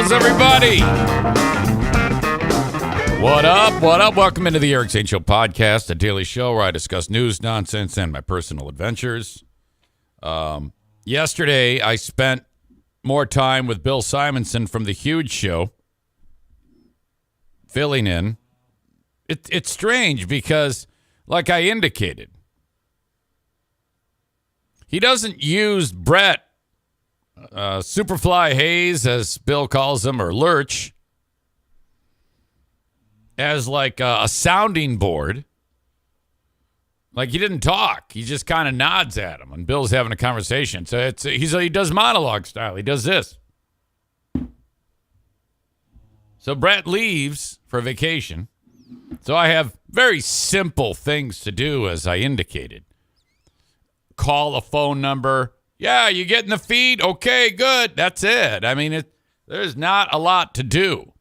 How's everybody? What up? What up? Welcome into the Eric St. Show podcast, a daily show where I discuss news, nonsense, and my personal adventures. Yesterday, I spent more time with Bill Simonson from The Huge Show, filling in. It's strange because, like I indicated, he doesn't use Brett, Superfly Hayes, as Bill calls him, or Lurch, as like a sounding board. Like, he didn't talk. He just kind of nods at him, and Bill's having a conversation. So he does monologue style. He does this. So Brett leaves for vacation. So I have very simple things to do, as I indicated. Call a phone number. Yeah, you getting the feed? Okay, good. That's it. I mean, there's not a lot to do.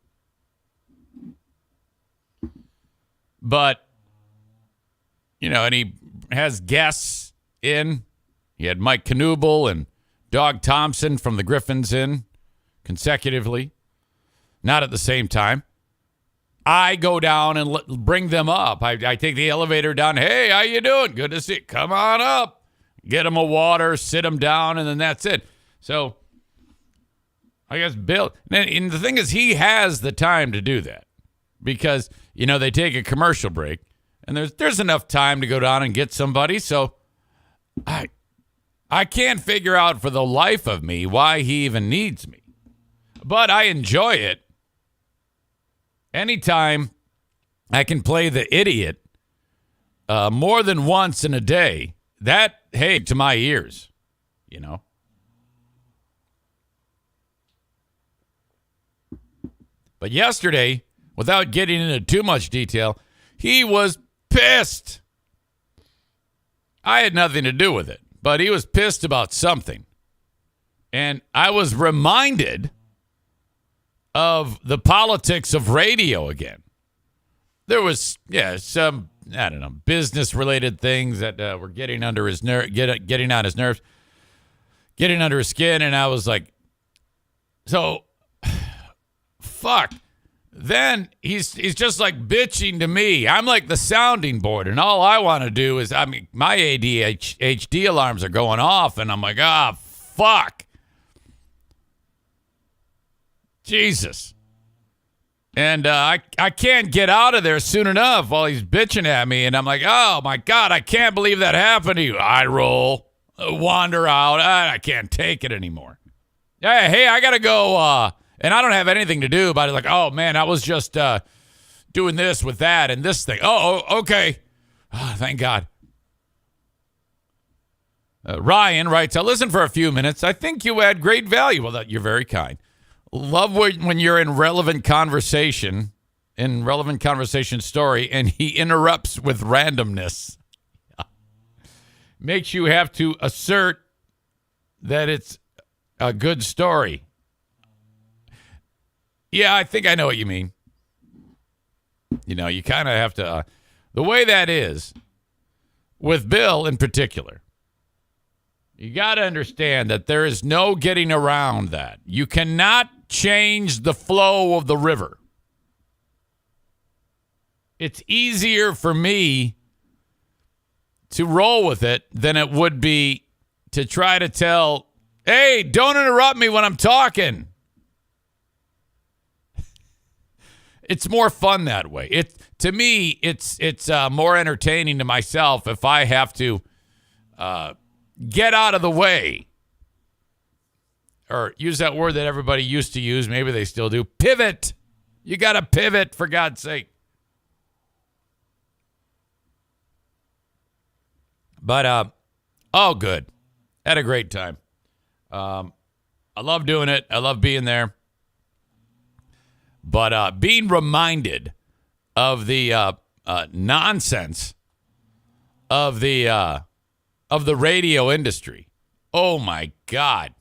But, you know, and he has guests in. He had Mike Knuble and Dog Thompson from the Griffins in consecutively. Not at the same time. I go down and bring them up. I take the elevator down. Hey, how you doing? Good to see you. Come on up. Get them a water, sit them down, and then that's it. So, I guess Bill, and the thing is, he has the time to do that because, you know, they take a commercial break, and there's enough time to go down and get somebody. So, I can't figure out for the life of me why he even needs me. But I enjoy it. Anytime I can play the idiot more than once in a day, that, hey, to my ears, you know. But yesterday, without getting into too much detail, he was pissed. I had nothing to do with it, but he was pissed about something. And I was reminded of the politics of radio again. There was, some, I don't know, business-related things that were getting under his getting on his nerves, getting under his skin, and I was like, so, fuck. Then he's just like bitching to me. I'm like the sounding board, and all I want to do is, I mean, my ADHD alarms are going off, and I'm like, fuck. Jesus. And I can't get out of there soon enough while he's bitching at me. And I'm like, oh, my God, I can't believe that happened to you. I roll, wander out. I can't take it anymore. Hey, I got to go. And I don't have anything to do about it. Like, oh, man, I was just doing this with that and this thing. Oh, okay. Oh, thank God. Ryan writes, I listened for a few minutes. I think you add great value. Well, you're very kind. Love when you're in relevant conversation story, and he interrupts with randomness. Makes you have to assert that it's a good story. Yeah, I think I know what you mean. You know, you kind of have to, the way that is, with Bill in particular, you got to understand that there is no getting around that. You cannot change the flow of the river. It's easier for me to roll with it than it would be to try to tell, hey, don't interrupt me when I'm talking. It's more fun that way. To me, it's more entertaining to myself if I have to get out of the way. Or use that word that everybody used to use. Maybe they still do. Pivot. You got to pivot, for God's sake. But, good. Had a great time. I love doing it. I love being there. But being reminded of the nonsense of the radio industry. Oh, my God.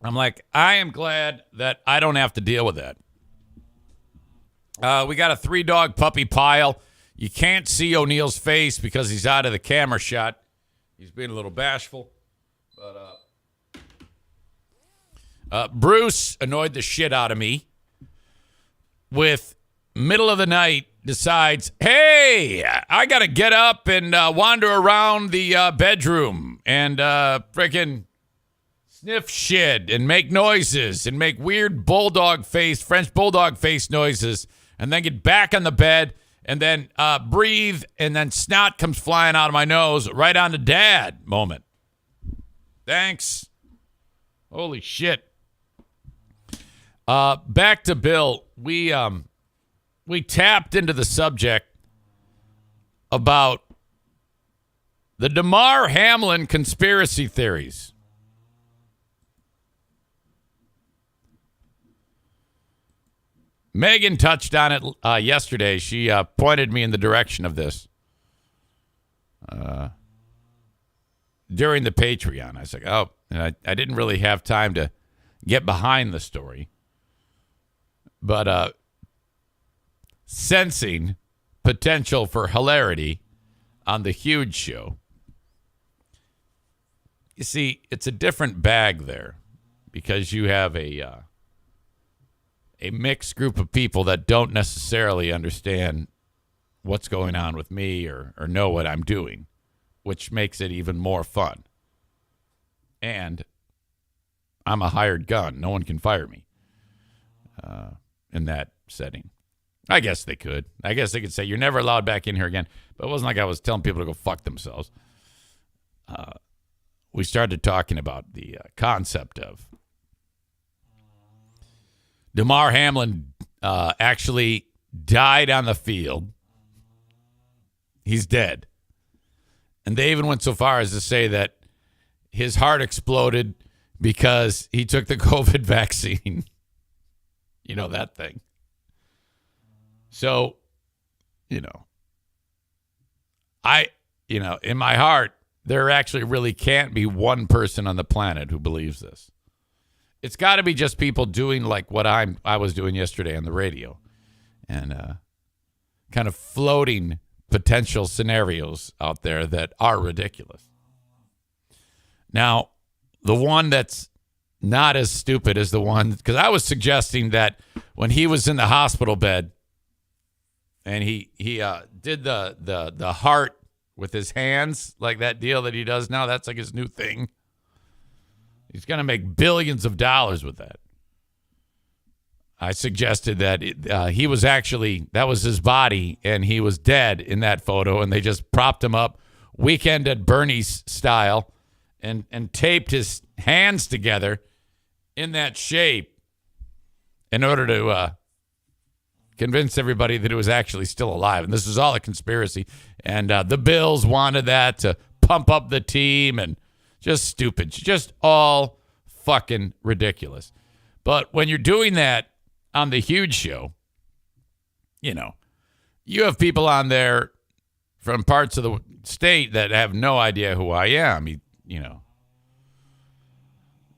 I'm like, I am glad that I don't have to deal with that. We got a 3-dog puppy pile. You can't see O'Neill's face because he's out of the camera shot. He's being a little bashful. But Bruce annoyed the shit out of me with middle of the night decides, hey, I got to get up and wander around the bedroom and freaking sniff shit and make noises and make weird French bulldog face noises and then get back on the bed and then breathe and then snot comes flying out of my nose right on the dad moment. Thanks. Holy shit. Back to Bill. We tapped into the subject about the Damar Hamlin conspiracy theories. Megan touched on it yesterday. She pointed me in the direction of this during the Patreon. I was like, oh, and I didn't really have time to get behind the story. But sensing potential for hilarity on the Huge Show. You see, it's a different bag there because you have a mixed group of people that don't necessarily understand what's going on with me or know what I'm doing, which makes it even more fun. And I'm a hired gun. No one can fire me in that setting. I guess they could. I guess they could say, you're never allowed back in here again. But it wasn't like I was telling people to go fuck themselves. We started talking about the concept of Damar Hamlin actually died on the field. He's dead. And they even went so far as to say that his heart exploded because he took the COVID vaccine. You know, that thing. So, in my heart, there actually really can't be one person on the planet who believes this. It's got to be just people doing like what I was doing yesterday on the radio and kind of floating potential scenarios out there that are ridiculous. Now, the one that's not as stupid as the one, because I was suggesting that when he was in the hospital bed and he did the heart with his hands, like that deal that he does now, that's like his new thing. He's going to make billions of dollars with that. I suggested that he was actually, that was his body, and he was dead in that photo, and they just propped him up Weekend at Bernie's style and taped his hands together in that shape in order to convince everybody that it was actually still alive. And this was all a conspiracy. And the Bills wanted that to pump up the team and just stupid. Just all fucking ridiculous. But when you're doing that on the Huge Show, you have people on there from parts of the state that have no idea who I am.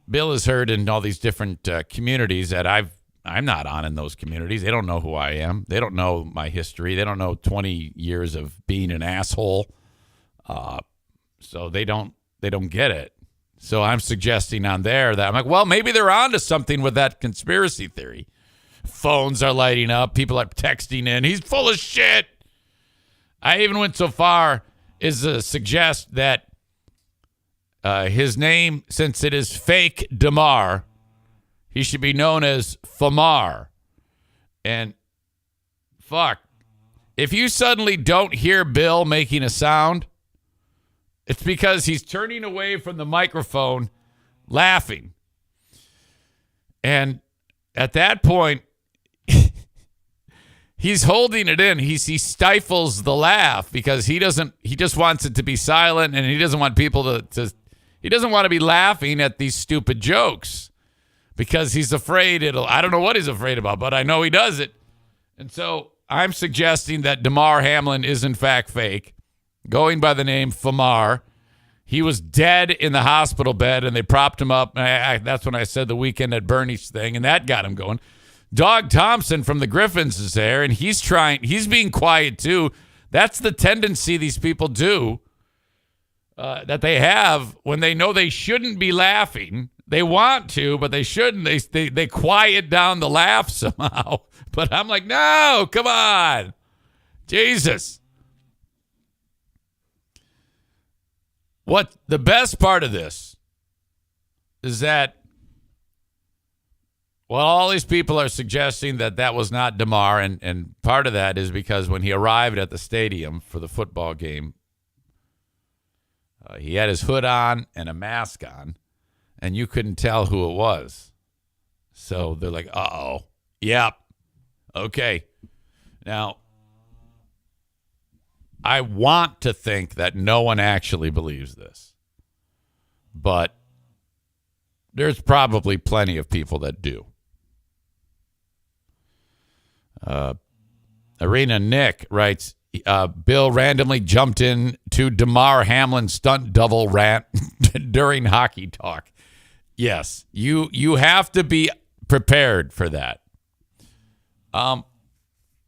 Bill is heard in all these different communities that I'm not on in those communities. They don't know who I am. They don't know my history. They don't know 20 years of being an asshole. So they don't get it. So I'm suggesting on there that I'm like, well, maybe they're onto something with that conspiracy theory. Phones are lighting up. People are texting in. He's full of shit. I even went so far as to suggest that his name, since it is fake Damar, he should be known as Famar. And fuck, if you suddenly don't hear Bill making a sound, it's because he's turning away from the microphone laughing. And at that point, he's holding it in. He stifles the laugh because he just wants it to be silent, and he doesn't want people he doesn't want to be laughing at these stupid jokes because he's afraid I don't know what he's afraid about, but I know he does it. And so I'm suggesting that Damar Hamlin is in fact fake, going by the name Famar. He was dead in the hospital bed, and they propped him up. That's when I said the Weekend at Bernie's thing, and that got him going. Dog Thompson from the Griffins is there, and he's being quiet too. That's the tendency these people do, that they have when they know they shouldn't be laughing. They want to, but they shouldn't. They quiet down the laugh somehow. But I'm like, no, come on. Jesus. What the best part of this is that, well, all these people are suggesting that was not Damar, and part of that is because when he arrived at the stadium for the football game, he had his hood on and a mask on, and you couldn't tell who it was. So they're like, uh-oh. Yep. Okay. Now, I want to think that no one actually believes this, but there's probably plenty of people that do. Arena Nick writes, Bill randomly jumped in to Damar Hamlin stunt double rant during hockey talk. Yes, you have to be prepared for that.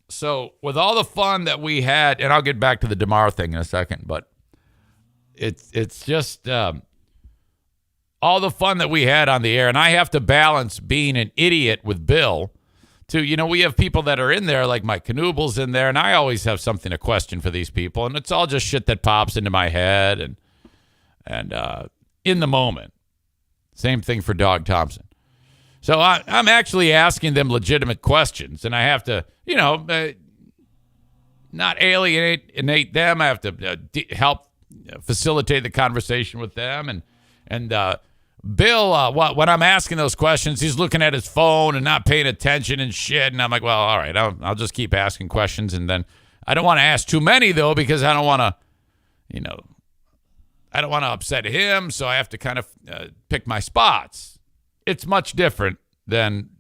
So with all the fun that we had, and I'll get back to the Damar thing in a second, but it's just all the fun that we had on the air, and I have to balance being an idiot with Bill to, we have people that are in there, like Mike Knubel's in there, and I always have something to question for these people, and it's all just shit that pops into my head and in the moment. Same thing for Dog Thompson. So I'm actually asking them legitimate questions, and I have to, not alienate them. I have to help facilitate the conversation with them. And Bill, when I'm asking those questions, he's looking at his phone and not paying attention and shit. And I'm like, well, all right, I'll just keep asking questions. And then I don't want to ask too many, though, because I don't want to, I don't want to upset him. So I have to kind of pick my spots. It's much different than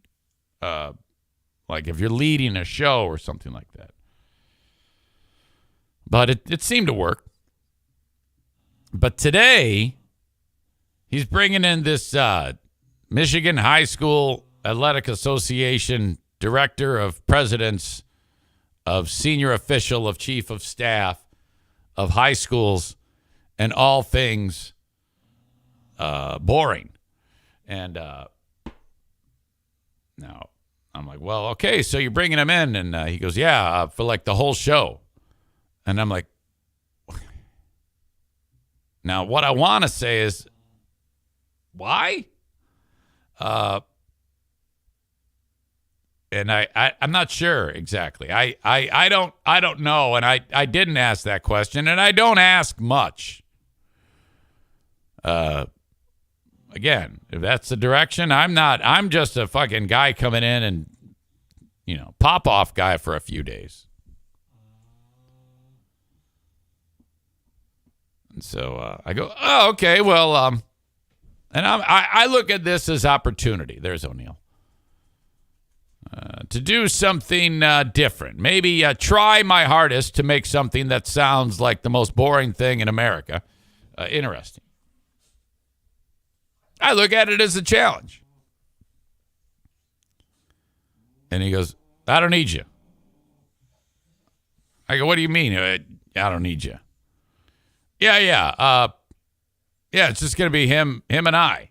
like if you're leading a show or something like that. But it seemed to work. But today, he's bringing in this Michigan High School Athletic Association Director of Presidents of Senior Official of Chief of Staff of High Schools and all things boring. And now I'm like, well, okay, so you're bringing him in. And he goes, yeah, for like the whole show. And I'm like, now what I want to say is, why? And I'm not sure exactly. I don't know. And I didn't ask that question, and I don't ask much. Again, if that's the direction, I'm just a fucking guy coming in and, pop off guy for a few days. And so I go, oh, okay, well, and I look at this as opportunity. There's O'Neill. To do something different. Maybe try my hardest to make something that sounds like the most boring thing in America interesting. I look at it as a challenge. And he goes, I don't need you. I go, what do you mean? I don't need you. Yeah. Yeah, it's just going to be him and I.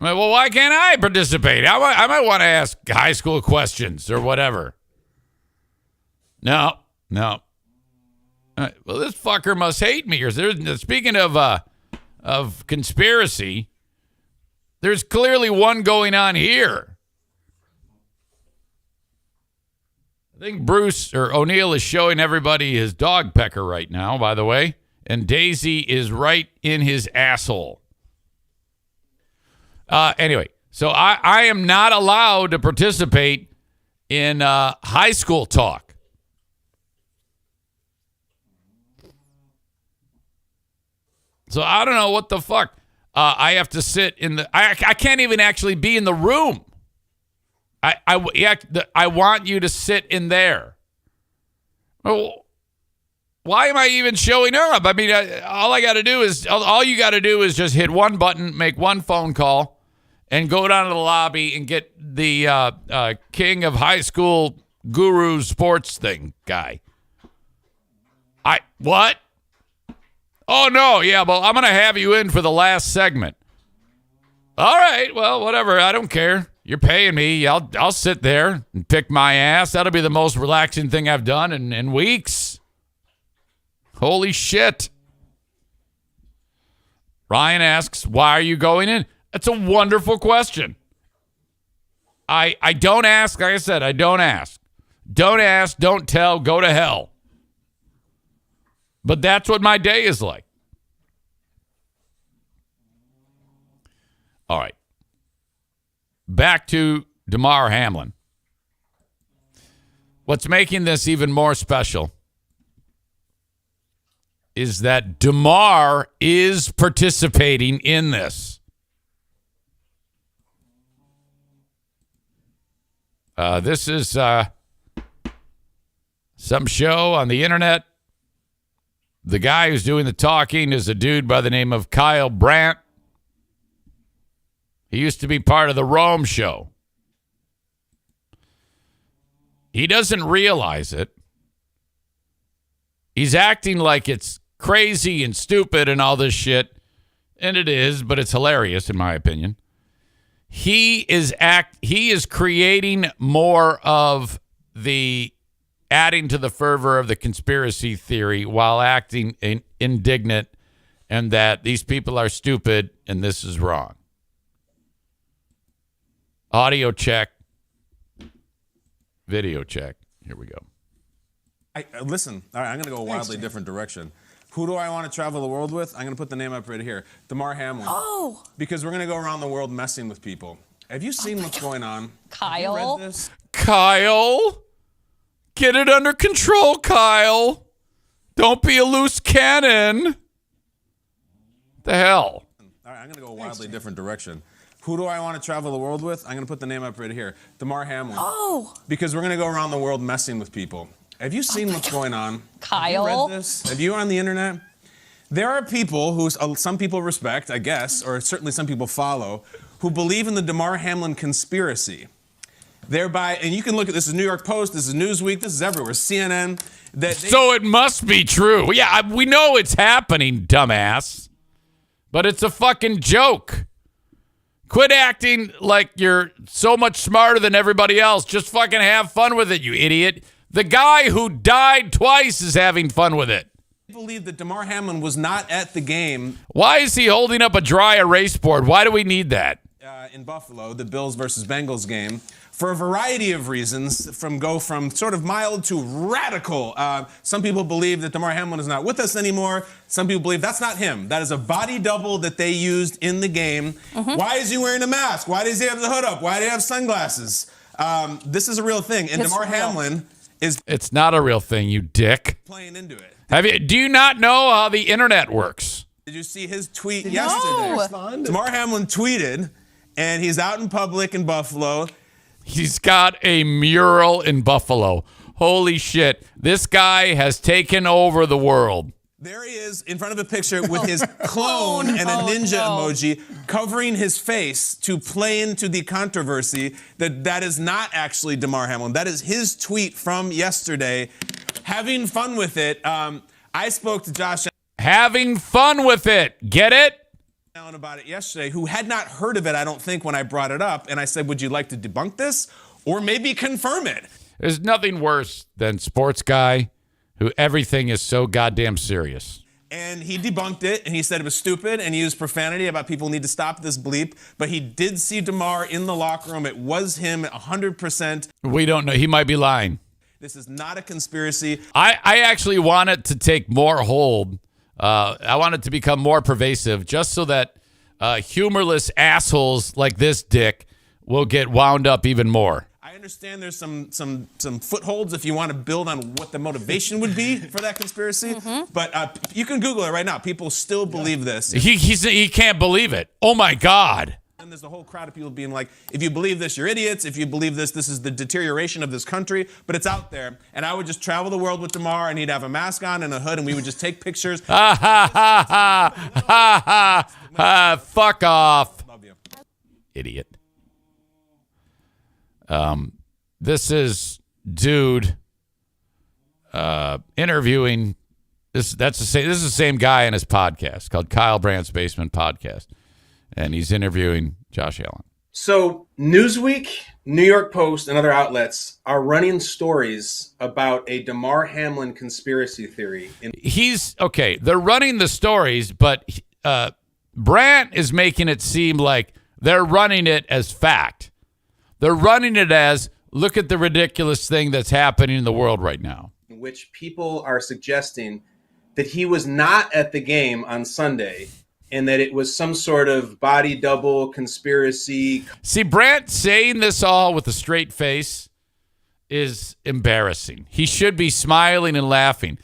I'm like, well, why can't I participate? I might want to ask high school questions or whatever. No. Well, this fucker must hate me. Or speaking of conspiracy, there's clearly one going on here. I think Bruce or O'Neill is showing everybody his dog pecker right now, by the way. And Daisy is right in his asshole. Anyway, so I am not allowed to participate in high school talk. So I don't know what the fuck. I have to sit in the. I can't even actually be in the room. I want you to sit in there. Well, why am I even showing up? I mean, all you got to do is just hit one button, make one phone call, and go down to the lobby and get the king of high school guru sports thing guy. What? Oh, no. Yeah, well, I'm going to have you in for the last segment. All right, well, whatever. I don't care. You're paying me. I'll sit there and pick my ass. That'll be the most relaxing thing I've done in weeks. Holy shit. Ryan asks, why are you going in? That's a wonderful question. I don't ask. Like I said, I don't ask. Don't ask, don't tell, go to hell. But that's what my day is like. All right. Back to Damar Hamlin. What's making this even more special is that Damar is participating in this. This is some show on the internet. The guy who's doing the talking is a dude by the name of Kyle Brandt. He used to be part of the Rome show. He doesn't realize it. He's acting like it's crazy and stupid and all this shit. And it is, but it's hilarious in my opinion. He is creating more of the adding to the fervor of the conspiracy theory while acting indignant and that these people are stupid and this is wrong. Audio check. Video check. Here we go. Listen, all right, I'm going to go a wildly different direction. Who do I want to travel the world with? I'm going to put the name up right here. Damar Hamlin. Oh. Because we're going to go around the world messing with people. Have you seen what's going on? Kyle? Have you read this? Kyle? Get it under control, Kyle. Don't be a loose cannon. The hell? All right, I'm going to go a wildly different direction. Who do I want to travel the world with? I'm going to put the name up right here. Damar Hamlin. Oh. Because we're going to go around the world messing with people. Have you seen what's going on? Kyle? Have you read this? Have you on the internet? There are people who some people respect, I guess, or certainly some people follow, who believe in the Damar Hamlin conspiracy. Thereby, and you can look at this is New York Post, this is Newsweek, this is everywhere, CNN. So it must be true. Yeah, we know it's happening, dumbass. But it's a fucking joke. Quit acting like you're so much smarter than everybody else. Just fucking have fun with it, you idiot. The guy who died twice is having fun with it. I believe that Damar Hamlin was not at the game. Why is he holding up a dry erase board? Why do we need that? In Buffalo, the Bills versus Bengals game, for a variety of reasons, from sort of mild to radical. Some people believe that Damar Hamlin is not with us anymore. Some people believe that's not him. That is a body double that they used in the game. Mm-hmm. Why is he wearing a mask? Why does he have the hood up? Why do he have sunglasses? This is a real thing. And Damar Hamlin is... It's not a real thing, you dick. Playing into it. Do you not know how the internet works? Did you see his tweet yesterday? Damar Hamlin tweeted, and he's out in public in Buffalo. He's got a mural in Buffalo. Holy shit. This guy has taken over the world. There he is in front of a picture with his clone and a ninja emoji covering his face to play into the controversy that is not actually Damar Hamlin. That is his tweet from yesterday. Having fun with it. I spoke to Josh. Having fun with it. Get it? About it yesterday, who had not heard of it, I don't think, when I brought it up. And I said, would you like to debunk this or maybe confirm it? There's nothing worse than sports guy who everything is so goddamn serious. And he debunked it, and he said it was stupid, and he used profanity about people need to stop this bleep. But he did see Damar in the locker room. It was him 100%. We don't know. He might be lying. This is not a conspiracy. I actually want it to take more hold. I want it to become more pervasive just so that humorless assholes like this dick will get wound up even more. I understand there's some footholds if you want to build on what the motivation would be for that conspiracy. Mm-hmm. But you can Google it right now. People still believe this. He can't believe it. Oh, my God. And there's a whole crowd of people being like, if you believe this, you're idiots. If you believe this, this is the deterioration of this country. But it's out there. And I would just travel the world with Damar, and he'd have a mask on and a hood, and we would just take pictures. Ha, ha, ha, ha, ha, ha, ha. Fuck off. Love you. Idiot. This is dude interviewing. This is the same guy in his podcast called Kyle Brandt's Basement Podcast. and he's interviewing Josh Allen. So Newsweek, New York Post, and other outlets are running stories about a Damar Hamlin conspiracy theory. They're running the stories, but Brandt is making it seem like they're running it as fact. They're running it as, look at the ridiculous thing that's happening in the world right now. In which people are suggesting that he was not at the game on Sunday and that it was some sort of body double conspiracy. See, Brandt saying this all with a straight face is embarrassing. He should be smiling and laughing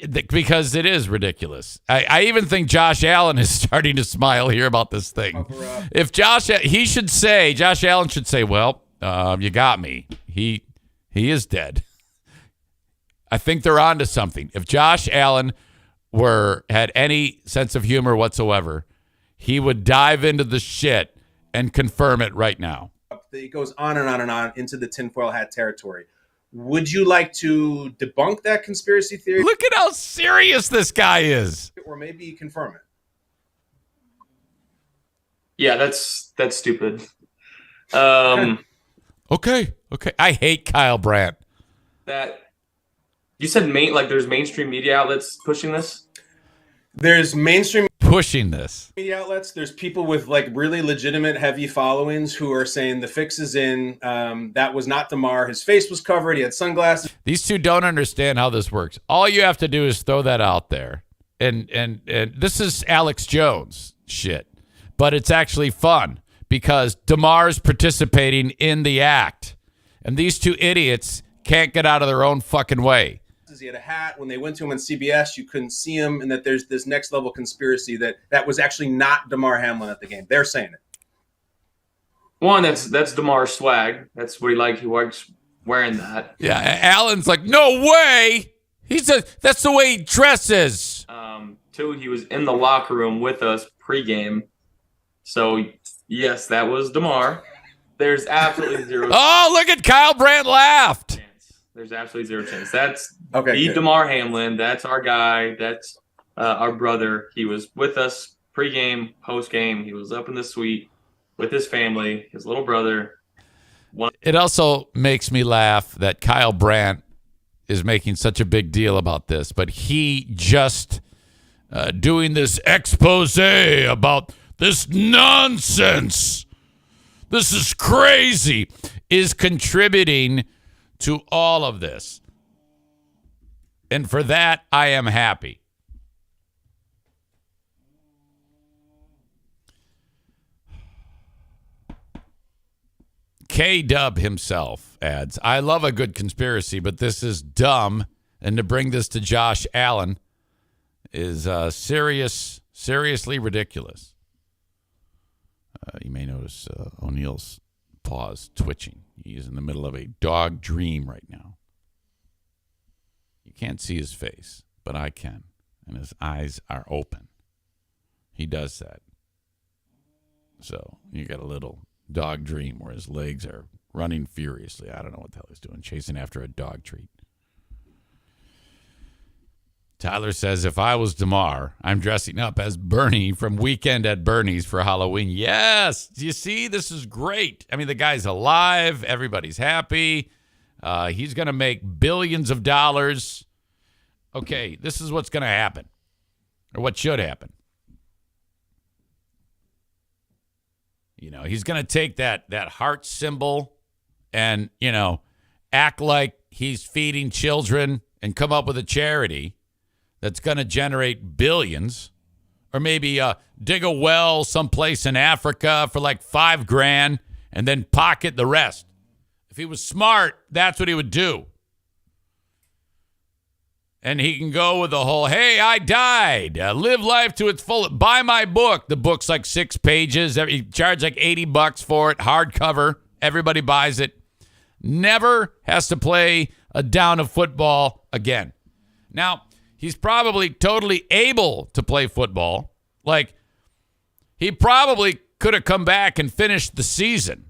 because it is ridiculous. I even think Josh Allen is starting to smile here about this thing. If Josh Allen should say, well, you got me. He is dead. I think they're onto something. If Josh Allen had any sense of humor whatsoever, he would dive into the shit and confirm it right now. It goes on and on and on into the tinfoil hat territory. Would you like to debunk that conspiracy theory? Look at how serious this guy is. Or maybe confirm it. Yeah, that's stupid. Okay. I hate Kyle Brandt. That you said there's mainstream media outlets pushing this? There's mainstream pushing this media outlets. There's people with really legitimate heavy followings who are saying the fix is in. That was not Damar. His face was covered. He had sunglasses. These two don't understand how this works. All you have to do is throw that out there. And this is Alex Jones shit. But it's actually fun because Damar's participating in the act. And these two idiots can't get out of their own fucking way. He had a hat. When they went to him on CBS, you couldn't see him, and that there's this next level conspiracy that was actually not Damar Hamlin at the game. They're saying it. One, that's Damar's swag. That's what he liked. He likes wearing that. Yeah, Allen's like, no way. That's the way he dresses. Two, he was in the locker room with us pregame. So yes, that was Damar. There's absolutely zero. Oh, look at Kyle Brandt laughed. There's absolutely zero chance. That's okay. Damar Hamlin. That's our guy. That's our brother. He was with us pregame, postgame. He was up in the suite with his family, his little brother. It also makes me laugh that Kyle Brandt is making such a big deal about this, but he just doing this expose about this nonsense. This is crazy, is contributing to all of this. And for that, I am happy. K-Dub himself adds, I love a good conspiracy, but this is dumb. And to bring this to Josh Allen is seriously ridiculous. You may notice O'Neill's paws twitching. He is in the middle of a dog dream right now. You can't see his face, but I can. And his eyes are open. He does that. So you got a little dog dream where his legs are running furiously. I don't know what the hell he's doing, chasing after a dog treat. Tyler says, if I was Damar, I'm dressing up as Bernie from Weekend at Bernie's for Halloween. Yes. Do you see? This is great. I mean, the guy's alive. Everybody's happy. He's going to make billions of dollars. Okay, this is what's going to happen, or what should happen. You know, he's going to take that heart symbol and, act like he's feeding children and come up with a charity that's going to generate billions, or maybe dig a well someplace in Africa for like $5,000 and then pocket the rest. If he was smart, that's what he would do. And he can go with the whole, hey, I died. Live life to its full. Buy my book. The book's like 6 pages. He charged like $80 for it. Hardcover. Everybody buys it. Never has to play a down of football again. Now, he's probably totally able to play football. Like, he probably could have come back and finished the season.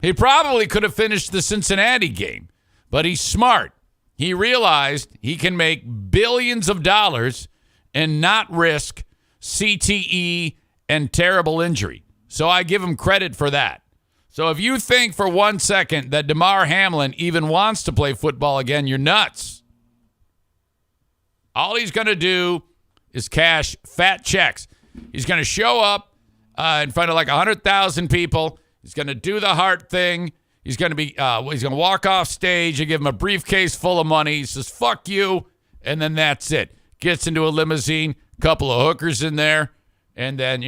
He probably could have finished the Cincinnati game. But he's smart. He realized he can make billions of dollars and not risk CTE and terrible injury. So I give him credit for that. So if you think for 1 second that Damar Hamlin even wants to play football again, you're nuts. All he's going to do is cash fat checks. He's going to show up in front of like 100,000 people. He's going to do the heart thing. He's going to be he's going to walk off stage and give him a briefcase full of money. He says, fuck you. And then that's it. Gets into a limousine, couple of hookers in there, and then,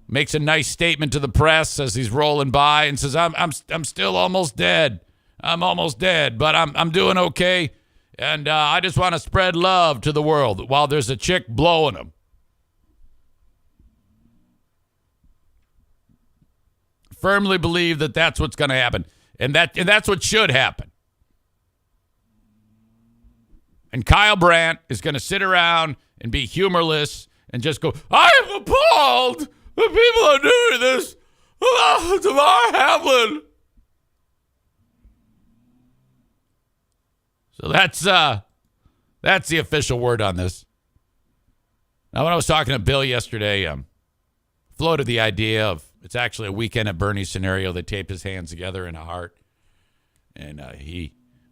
makes a nice statement to the press as he's rolling by and says, I'm still almost dead. I'm almost dead, but I'm doing okay. And I just want to spread love to the world while there's a chick blowing him. Firmly believe that that's what's going to happen. And that's what should happen. And Kyle Brandt is going to sit around and be humorless and just go, I am appalled that people are doing this about Damar Hamlin. So that's the official word on this. Now, when I was talking to Bill yesterday, floated the idea of it's actually a Weekend at Bernie scenario. They tape his hands together in a heart, and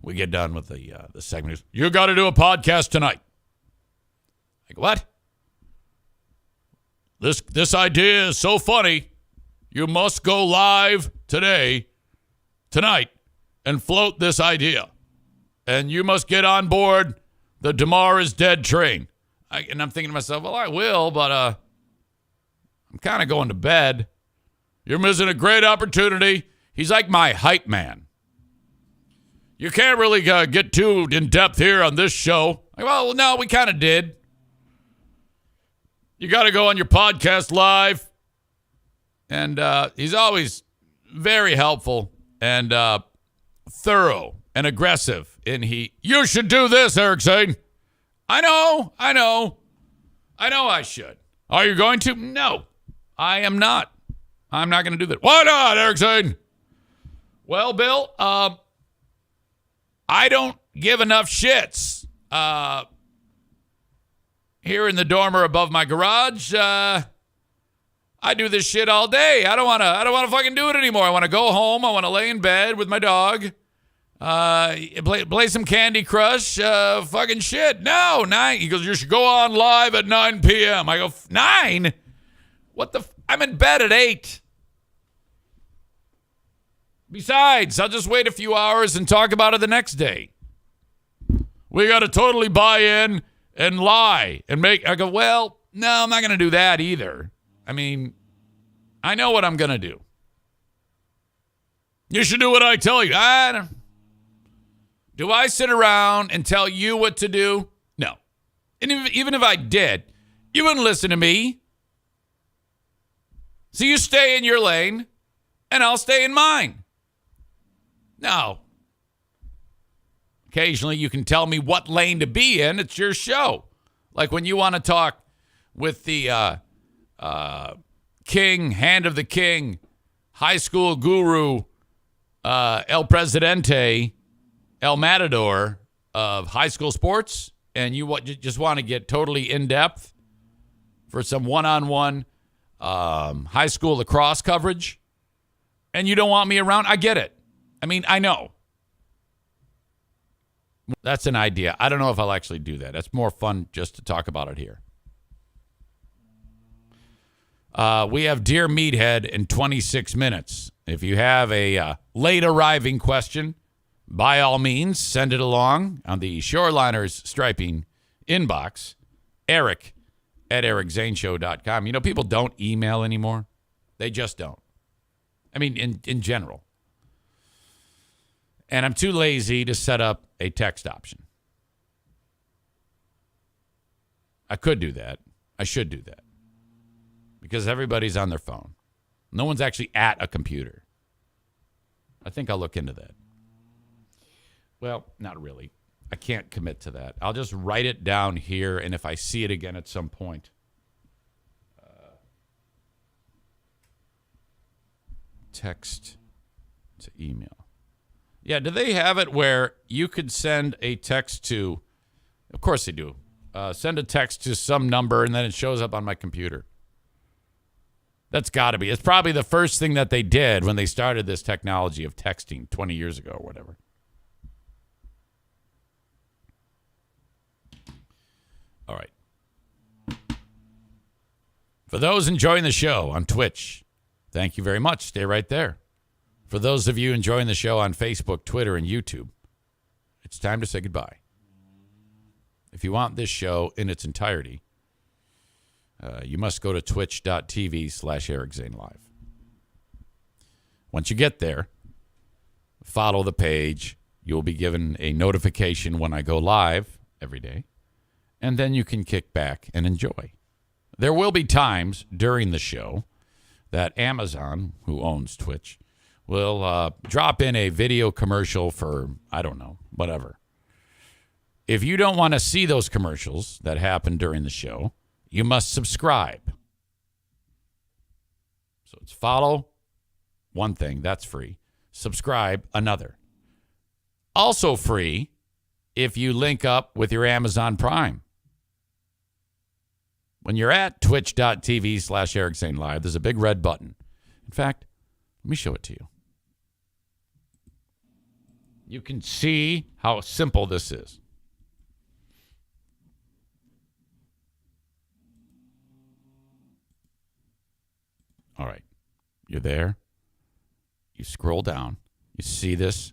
we get done with the segment. You got to do a podcast tonight. Like, what? This idea is so funny. You must go live tonight, and float this idea. And you must get on board the Damar is dead train. And I'm thinking to myself, well, I will, but I'm kind of going to bed. You're missing a great opportunity. He's like my hype man. You can't really get too in depth here on this show. Like, well, no, we kind of did. You got to go on your podcast live. And he's always very helpful and thorough and aggressive. And you should do this, Eric Zane. I know I should. Are you going to? No, I am not. I'm not going to do that. Why not, Eric Zane? Well, Bill, I don't give enough shits. Here in the dormer above my garage, I do this shit all day. I don't want to fucking do it anymore. I want to go home. I want to lay in bed with my dog. Play some Candy Crush, fucking shit. No, 9. He goes, you should go on live at 9 p.m. I go, 9? What the? I'm in bed at 8. Besides, I'll just wait a few hours and talk about it the next day. We got to totally buy in and lie and I go, well, no, I'm not going to do that either. I mean, I know what I'm going to do. You should do what I tell you. Do I sit around and tell you what to do? No. And even if I did, you wouldn't listen to me. So you stay in your lane, and I'll stay in mine. No. Occasionally you can tell me what lane to be in. It's your show. Like when you want to talk with the king, hand of the king, high school guru, El Presidente, El Matador of high school sports, and you just want to get totally in-depth for some one-on-one high school lacrosse coverage, and you don't want me around, I get it. I mean, I know. That's an idea. I don't know if I'll actually do that. It's more fun just to talk about it here. We have Dear Meathead in 26 minutes. If you have a late arriving question, by all means, send it along on the Shoreliners Striping inbox, Eric at ericzaneshow.com. You know, people don't email anymore. They just don't. I mean, in general. And I'm too lazy to set up a text option. I could do that. I should do that. Because everybody's on their phone. No one's actually at a computer. I think I'll look into that. Well, not really. I can't commit to that. I'll just write it down here, and if I see it again at some point. Text to email. Yeah, do they have it where you could send a text to, of course they do, send a text to some number, and then it shows up on my computer. That's got to be. It's probably the first thing that they did when they started this technology of texting 20 years ago or whatever. All right. For those enjoying the show on Twitch, thank you very much. Stay right there. For those of you enjoying the show on Facebook, Twitter, and YouTube, it's time to say goodbye. If you want this show in its entirety, you must go to twitch.tv/Eric Zane Live. Once you get there, follow the page. You will be given a notification when I go live every day, and then you can kick back and enjoy. There will be times during the show that Amazon, who owns Twitch, will drop in a video commercial for, I don't know, whatever. If you don't want to see those commercials that happen during the show, you must subscribe. So it's follow, one thing, that's free. Subscribe, another. Also free if you link up with your Amazon Prime. When you're at twitch.tv/Eric Zane Live, there's a big red button. In fact, let me show it to you. You can see how simple this is. All right. You're there. You scroll down. You see this.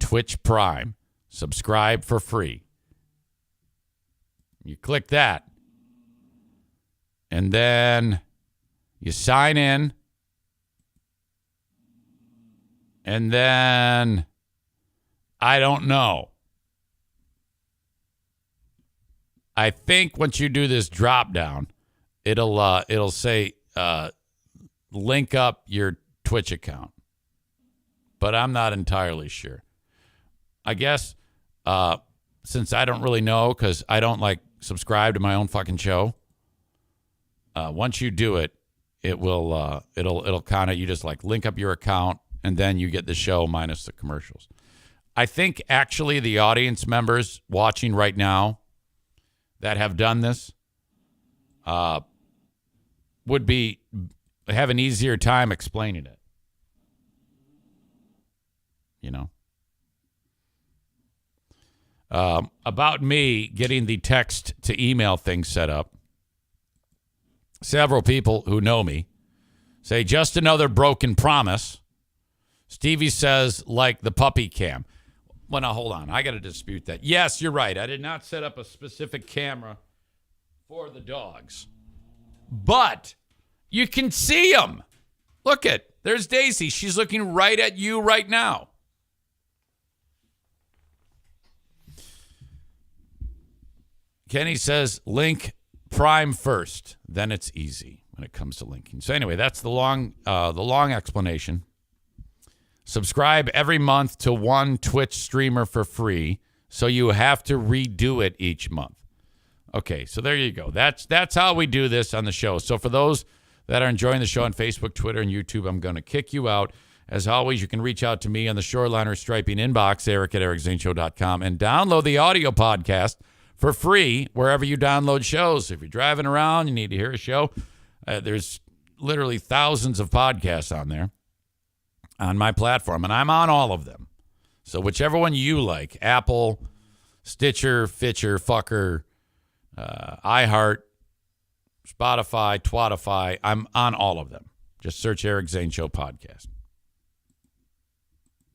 Twitch Prime. Subscribe for free. You click that. And then you sign in. And then, I don't know. I think once you do this drop down, it'll say link up your Twitch account. But I'm not entirely sure. I guess since I don't really know because I don't subscribe to my own fucking show. Once you do it, it'll kind of, you just link up your account and then you get the show minus the commercials. I think actually the audience members watching right now that have done this would have an easier time explaining it. You know? About me getting the text to email thing set up. Several people who know me say, just another broken promise. Stevie says, like the puppy cam. Well, now, hold on. I got to dispute that. Yes, you're right. I did not set up a specific camera for the dogs. But you can see them. Look at, there's Daisy. She's looking right at you right now. Kenny says, link Prime first, then it's easy when it comes to linking. So anyway, that's the long explanation. Subscribe every month to one Twitch streamer for free, so you have to redo it each month. Okay, so there you go. That's how we do this on the show. So for those that are enjoying the show on Facebook, Twitter, and YouTube, I'm going to kick you out. As always, you can reach out to me on the Shoreliner Striping inbox, eric@ericzaneshow.com, and download the audio podcast for free wherever you download shows. If you're driving around, you need to hear a show, there's literally thousands of podcasts on there on my platform, and I'm on all of them. So whichever one you like, Apple, Stitcher, Fitcher, Fucker, iHeart, Spotify, Twatify, I'm on all of them. Just search Eric Zane Show Podcast.